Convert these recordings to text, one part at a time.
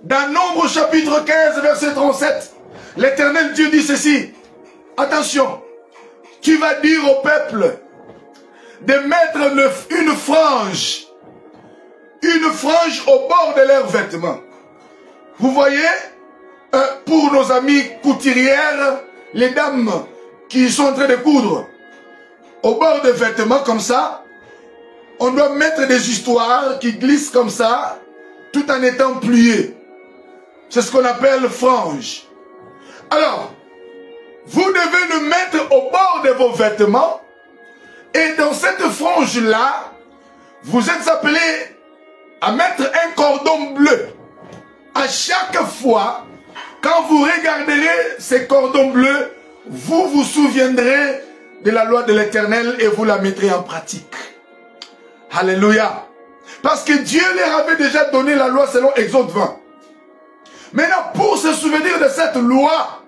Dans Nombre chapitre 15, verset 37, l'Éternel Dieu dit ceci. Attention, tu vas dire au peuple de mettre une frange au bord de leurs vêtements. Vous voyez, pour nos amis couturières, les dames qui sont en train de coudre, au bord des vêtements comme ça, on doit mettre des histoires qui glissent comme ça, tout en étant pliées. C'est ce qu'on appelle frange. Alors, vous devez le mettre au bord de vos vêtements, et dans cette frange-là, vous êtes appelés à mettre un cordon bleu. À chaque fois, quand vous regarderez ces cordons bleus, vous vous souviendrez de la loi de l'Éternel et vous la mettrez en pratique. Alléluia. Parce que Dieu leur avait déjà donné la loi selon Exode 20. Maintenant, pour se souvenir de cette loi,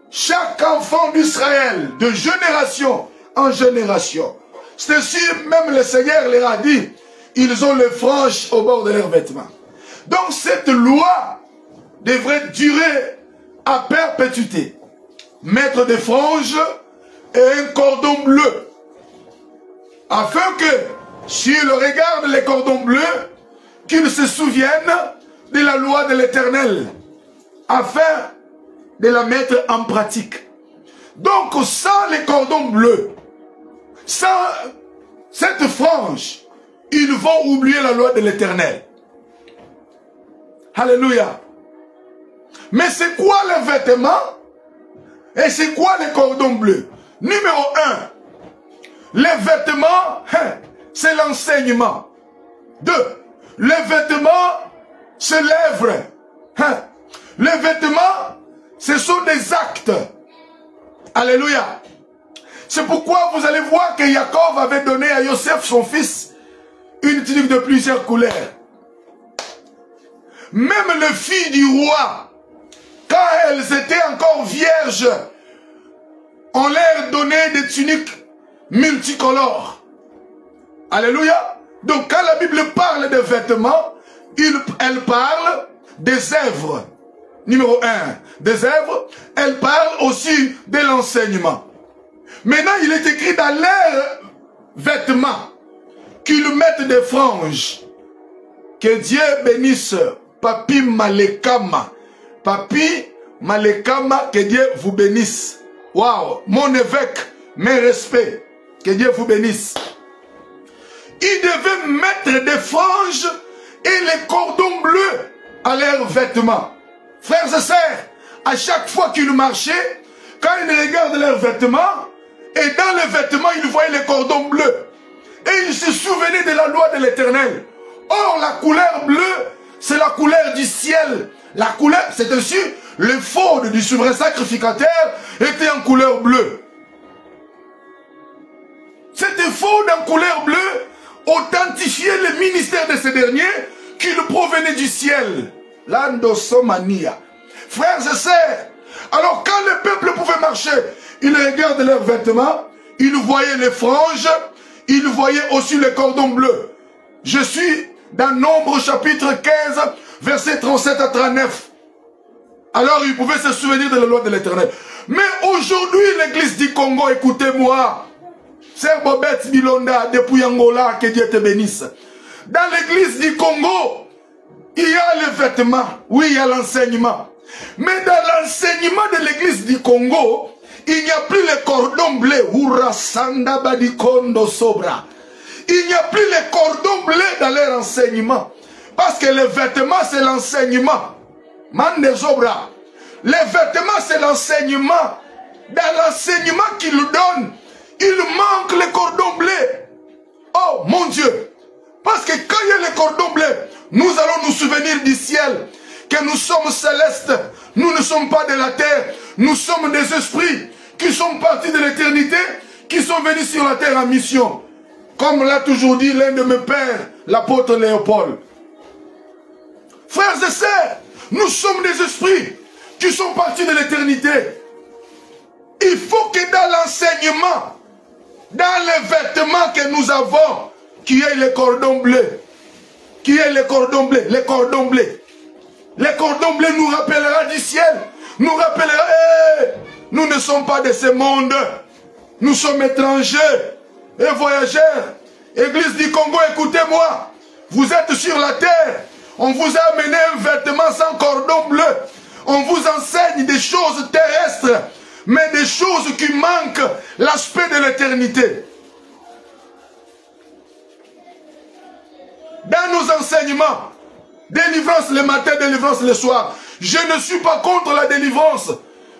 chaque enfant d'Israël, de génération en génération, c'est sûr, même le Seigneur leur a dit, ils ont les franges au bord de leurs vêtements. Donc cette loi devrait durer à perpétuité. Mettre des franges et un cordon bleu. Afin que, s'ils regardent les cordons bleus, qu'ils se souviennent de la loi de l'Éternel. Afin de la mettre en pratique. Donc sans les cordons bleus, sans cette frange, ils vont oublier la loi de l'Éternel. Alléluia. Mais c'est quoi les vêtements? Et c'est quoi les cordons bleus? Numéro 1. Les vêtements, c'est l'enseignement. 2. Les vêtements, c'est l'œuvre. Les vêtements, ce sont des actes. Alléluia. C'est pourquoi vous allez voir que Jacob avait donné à Joseph, son fils, une tunique de plusieurs couleurs. Même les filles du roi, quand elles étaient encore vierges, on leur donnait des tuniques multicolores. Alléluia. Donc quand la Bible parle de vêtements, elle parle des œuvres. Numéro 1, des œuvres. Elle parle aussi de l'enseignement. Maintenant, il est écrit dans leurs vêtements qu'ils mettent des franges. Que Dieu bénisse Papi Malekama. Papi Malekama, que Dieu vous bénisse. Waouh, mon évêque, mes respects. Que Dieu vous bénisse. Ils devaient mettre des franges et les cordons bleus à leurs vêtements. Frères et sœurs, à chaque fois qu'ils marchaient, quand ils regardent leurs vêtements, et dans les vêtements, ils voyaient les cordons bleus. Et ils se souvenaient de la loi de l'Éternel. Or, la couleur bleue, c'est la couleur du ciel. La couleur, c'est ainsi, le faune du souverain sacrificateur était en couleur bleue. Cette faune en couleur bleue authentifiait le ministère de ces derniers qu'il provenait du ciel. L'andosomania. Frères et sœurs, alors quand le peuple pouvait marcher, ils regardent leurs vêtements, ils voyaient les franges, ils voyaient aussi les cordons bleus. Je suis dans Nombre chapitre 15, verset 37 à 39. Alors ils pouvaient se souvenir de la loi de l'Éternel. Mais aujourd'hui, l'église du Congo, écoutez-moi, Sœur Bobette Milonda, depuis Angola, que Dieu te bénisse. Dans l'église du Congo, il y a les vêtements, oui, il y a l'enseignement. Mais dans l'enseignement de l'église du Congo, il n'y a plus les cordons bleus. Il n'y a plus les cordons bleus dans leur enseignement. Parce que les vêtements, c'est l'enseignement. Les vêtements, c'est l'enseignement. Dans l'enseignement qu'il donne, il manque les cordons bleus. Oh mon Dieu. Parce que quand il y a les cordons bleus, nous allons nous souvenir du ciel. Que nous sommes célestes. Nous ne sommes pas de la terre. Nous sommes des esprits qui sont partis de l'éternité, qui sont venus sur la terre en mission. Comme l'a toujours dit l'un de mes pères, l'apôtre Léopold. Frères et sœurs, nous sommes des esprits qui sont partis de l'éternité. Il faut que dans l'enseignement, dans les vêtements que nous avons, qu'il y ait les cordons bleus. Qu'il y ait les cordons bleus, les cordons bleus. Les cordons bleus nous rappellera du ciel. Nous rappellera, nous ne sommes pas de ce monde. Nous sommes étrangers et voyageurs. Église du Congo, écoutez-moi. Vous êtes sur la terre. On vous a amené un vêtement sans cordon bleu. On vous enseigne des choses terrestres, mais des choses qui manquent l'aspect de l'éternité. Dans nos enseignements, délivrance le matin, délivrance le soir. Je ne suis pas contre la délivrance.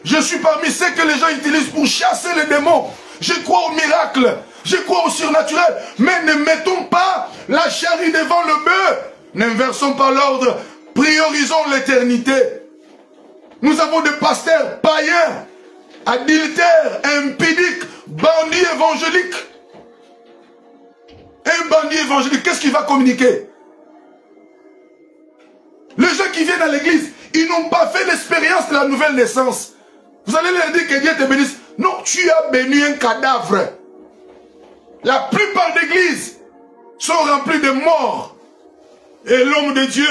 Je suis parmi ceux que les gens utilisent pour chasser les démons. Je crois au miracle. Je crois au surnaturel. Mais ne mettons pas la charrue devant le bœuf. N'inversons pas l'ordre. Priorisons l'éternité. Nous avons des pasteurs païens, adultères, impudiques, bandits évangéliques. Un bandit évangélique, qu'est-ce qu'il va communiquer? Les gens qui viennent à l'église, ils n'ont pas fait l'expérience de la nouvelle naissance. Vous allez leur dire que Dieu te bénisse. Non, tu as béni un cadavre. La plupart d'églises sont remplies de morts. Et l'homme de Dieu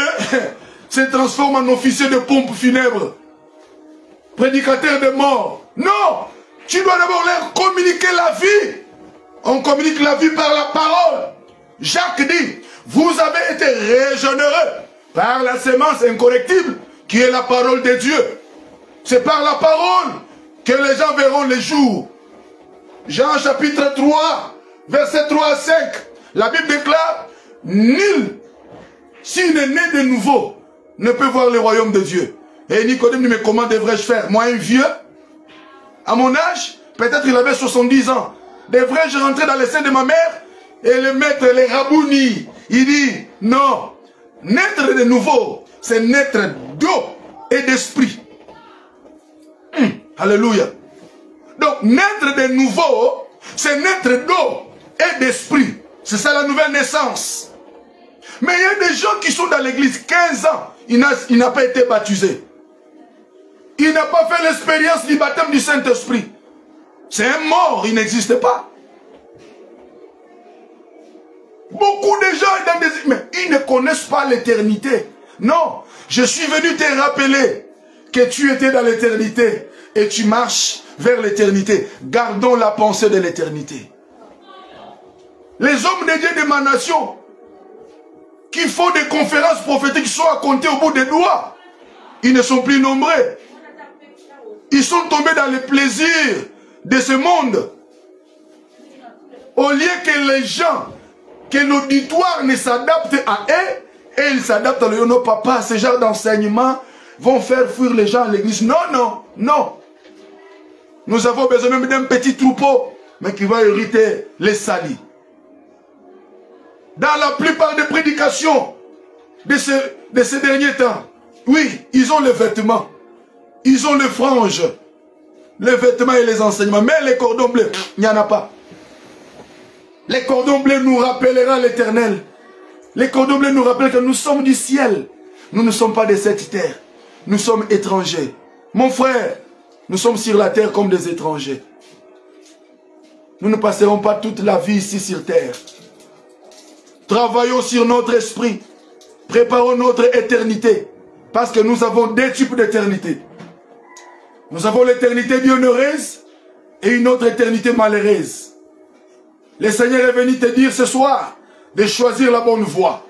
se transforme en officier de pompe funèbre. Prédicateur de mort. Non, tu dois d'abord leur communiquer la vie. On communique la vie par la parole. Jacques dit, vous avez été régénérés par la sémence incorrectible qui est la parole de Dieu. C'est par la parole que les gens verront les jours. Jean chapitre 3, verset 3 à 5. La Bible déclare, nul, s'il est né de nouveau, ne peut voir le royaume de Dieu. Et Nicodème dit, mais comment devrais-je faire? Moi, un vieux, à mon âge, peut-être il avait 70 ans. Devrais-je rentrer dans le sein de ma mère? Et le maître, les rabouni, il dit, non, naître de nouveau, c'est naître d'eau et d'esprit. Alléluia. Donc, naître de nouveau, c'est naître d'eau et d'esprit. C'est ça la nouvelle naissance. Mais il y a des gens qui sont dans l'église 15 ans, il n'a pas été baptisé. Il n'a pas fait l'expérience du baptême du Saint-Esprit. C'est un mort, il n'existe pas. Beaucoup de gens, mais ils ne connaissent pas l'éternité. Non, je suis venu te rappeler que tu étais dans l'éternité et tu marches vers l'éternité. Gardons la pensée de l'éternité. Les hommes de Dieu de ma nation qui font des conférences prophétiques sont à compter au bout des doigts. Ils ne sont plus nombreux. Ils sont tombés dans les plaisirs de ce monde. Au lieu que les gens, que l'auditoire ne s'adapte à eux, et ils s'adaptent à eux. Non, papa, ce genre d'enseignement vont faire fuir les gens à l'église. Non, non, non. Nous avons besoin même d'un petit troupeau, mais qui va hériter les salis. Dans la plupart des prédications de ces derniers temps, oui, ils ont les vêtements. Ils ont les franges, les vêtements et les enseignements. Mais les cordons bleus, il n'y en a pas. Les cordons bleus nous rappellera l'Éternel. Les cordons bleus nous rappellent que nous sommes du ciel. Nous ne sommes pas de cette terre. Nous sommes étrangers. Mon frère, nous sommes sur la terre comme des étrangers. Nous ne passerons pas toute la vie ici sur terre. Travaillons sur notre esprit. Préparons notre éternité. Parce que nous avons deux types d'éternité. Nous avons l'éternité bienheureuse et une autre éternité malheureuse. Le Seigneur est venu te dire ce soir de choisir la bonne voie.